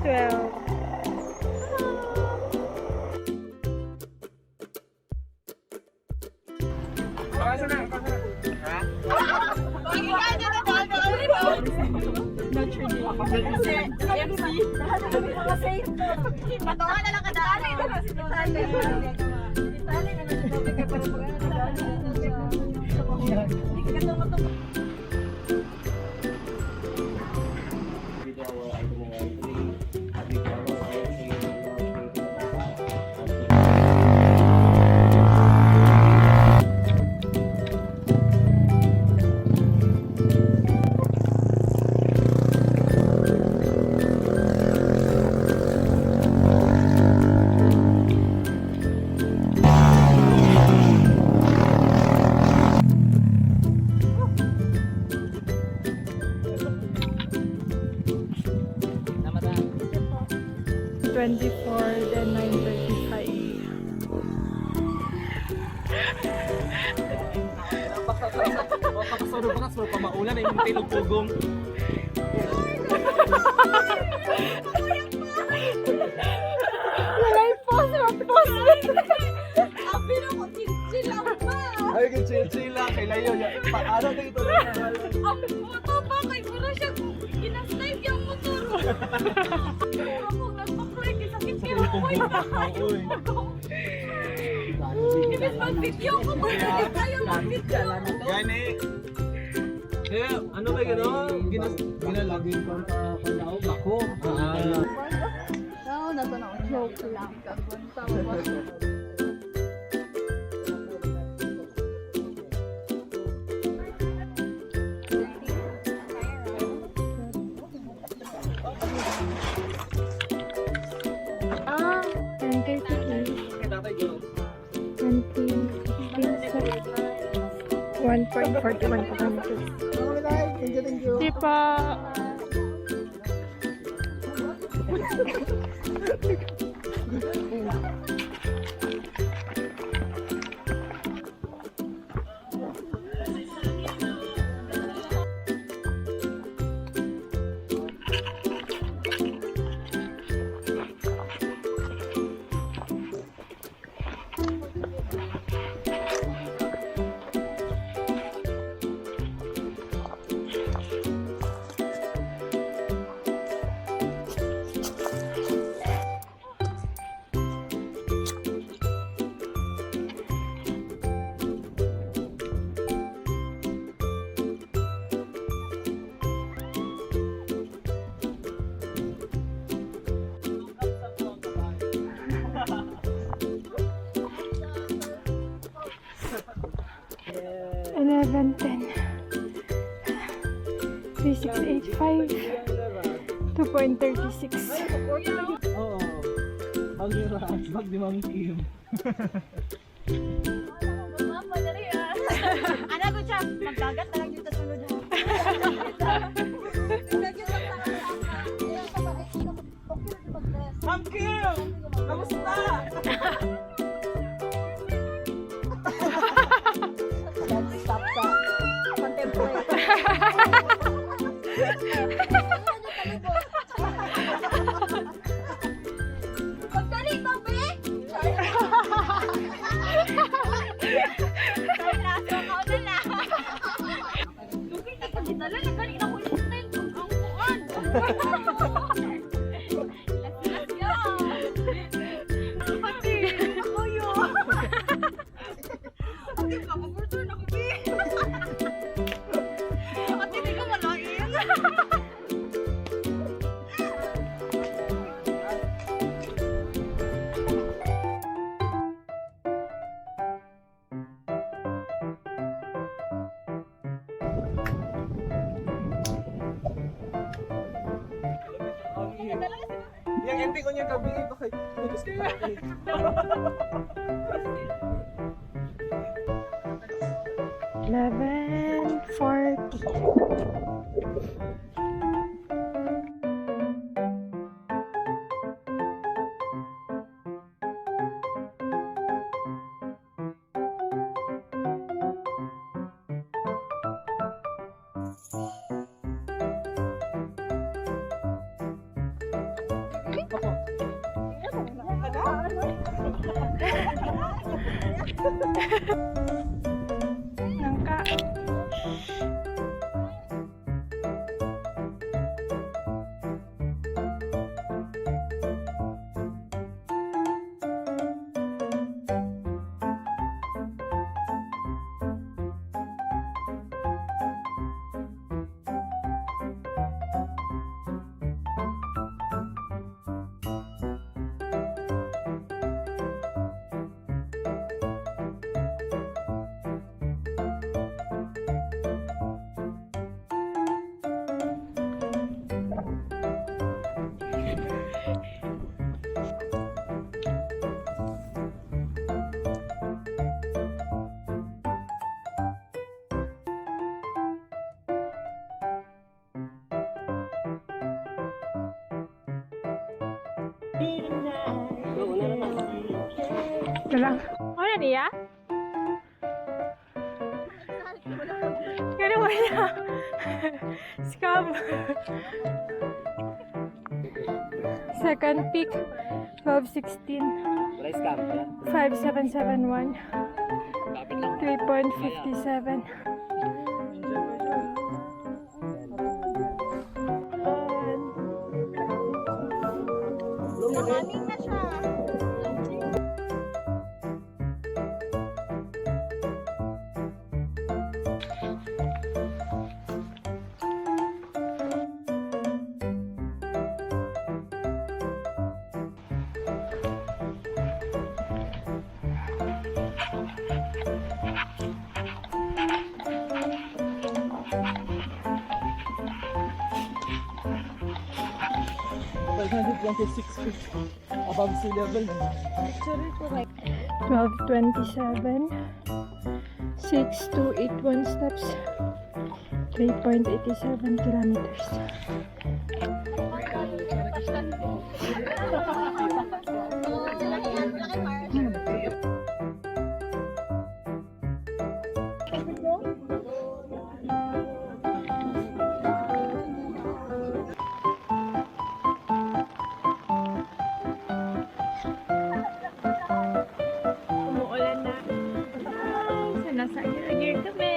12. Patungan na lang kadali. Then 9:35. Pakasuro pa kasi pamaulan ay yung tilog pugong. Walay post. Abi na ko chill lang pa. Ay, chill lang. Kailayo. Paano dito na? Ang motor pa kay puro siya ginastay yung motor. Ako nagpa-crack sakit kaya ako mag-video ko ba? Tayo mag-video. Gani. Kaya, ano ba gano'n? Ginalagin ko ang panahon ako. No, nato na joke lang. Tama ba? Ah, 10:38. 1.41 kilometers. Thank you. Di pa. Yeah. 11:10. 3685. 2.36. Oo. Ang hirap. Bag di Ma'am Kim. Mama, dali yan. Ano ko siya? Magdagat na lang dito sunod mo. Ma'am Kim! Kamusta? Stop ka. Contemplate. Pagdali, babe! Naso ka na lang. Lugay na pagdala, nagkali na ko yung style kung ang kuhan. Las yan. Pati, ako yun. Pati, kapagurto na ko, be. Pati, di ka malain. 11:40. Nangka. Galang. Ano niya? Ganun mo niya. Scam. Second peak, 1216. 5771. 3.57. Nakaning na siya. Above sea level. 1227. 6281 steps. 3.87 kilometers. Umuulan na. Ay, nasa AGKIR kami.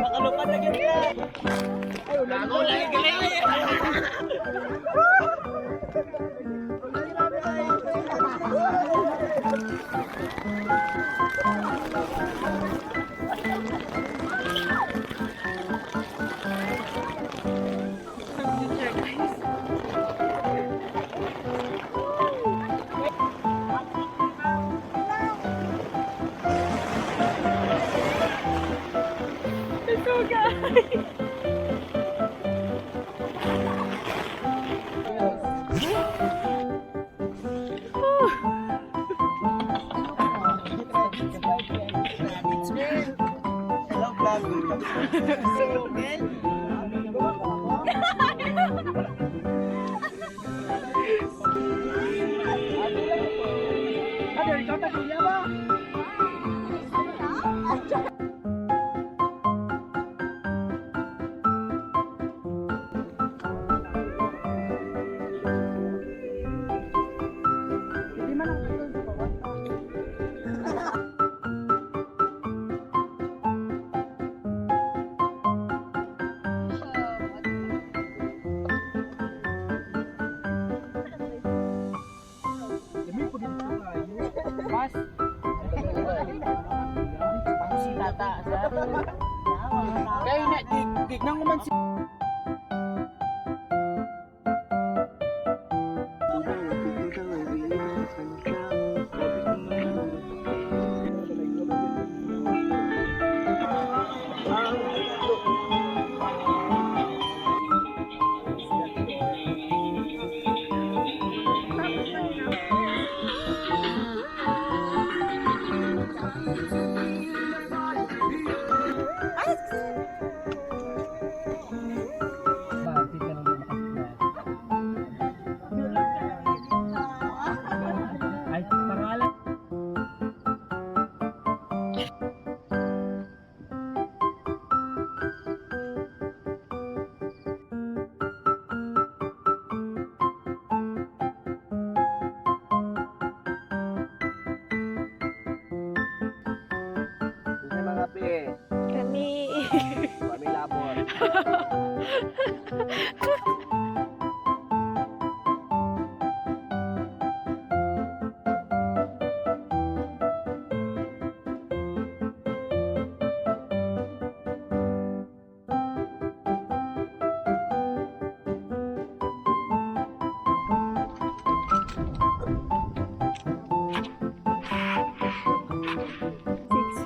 Nakalupan na ganyan. Ako lang galing. Ito guys. Kaya na, tignan ko man si...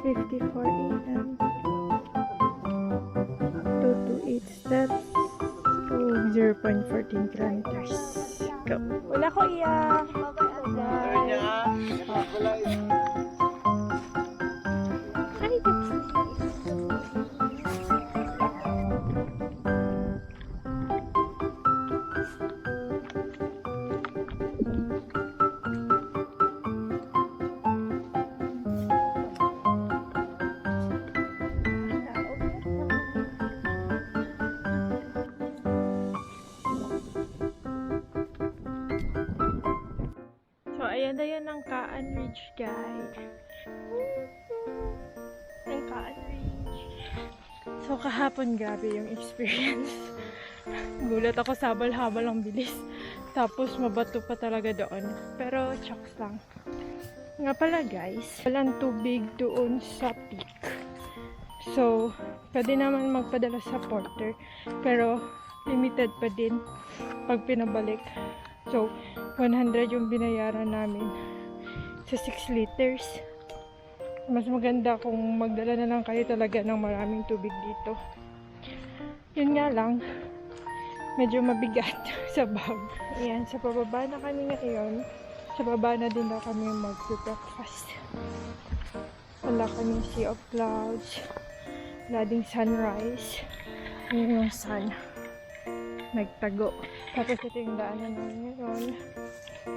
6:54 AM. 228 steps to 0.14 kilometers. Go. Wala ko iyak. Bye. Hi, Pepsi. So, ayan na yun ang Kaan Ridge, guys. Ang Kaan Ridge. So, kahapon grabe yung experience. Gulat ako, sabal-habal ang bilis. Tapos, mabato pa talaga doon. Pero, chocks lang. Nga pala, guys, walang tubig doon sa peak. So, pwede naman magpadala sa porter. Pero, limited pa din pag pinabalik. So, 100 yung binayaran namin sa 6 liters. Mas maganda kung magdala na lang kayo talaga ng maraming tubig dito. Yun nga lang, medyo mabigat sa bag. Ayan, sa pababa na kami ngayon. Sa baba na din daw kami mag-breakfast. Wala kaming sea of clouds. Wala ding sunrise. Yun yung sun. Nagtago. Tapos ito yung daanan namin ngayon.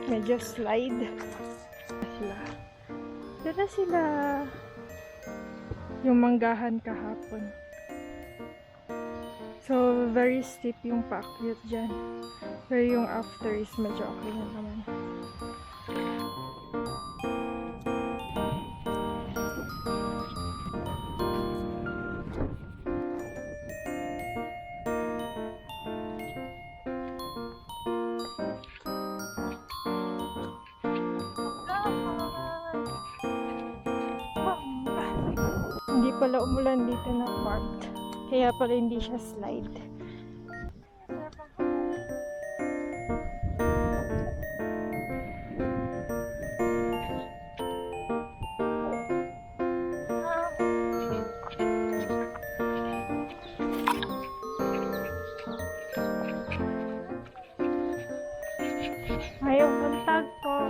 Medyo slide. Dito sila. Yung manggahan kahapon. So, very steep yung paakyat dyan. Pero yung after is medyo okay na naman. Hindi pala umulan dito na part. Kaya pala hindi siya slide. Ayaw buntag po.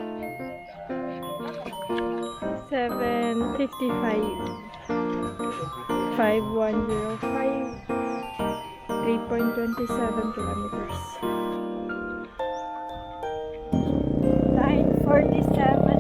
7:55. 5105. 3.27 kilometers. 9:47.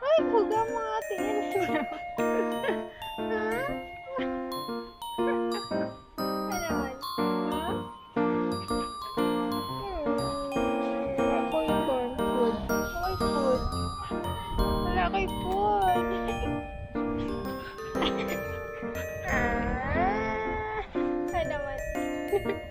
Ay, kuga mga atin. Ako'y corn food. Ako'y food. Wala ako'y food. Ay naman. Bye-bye.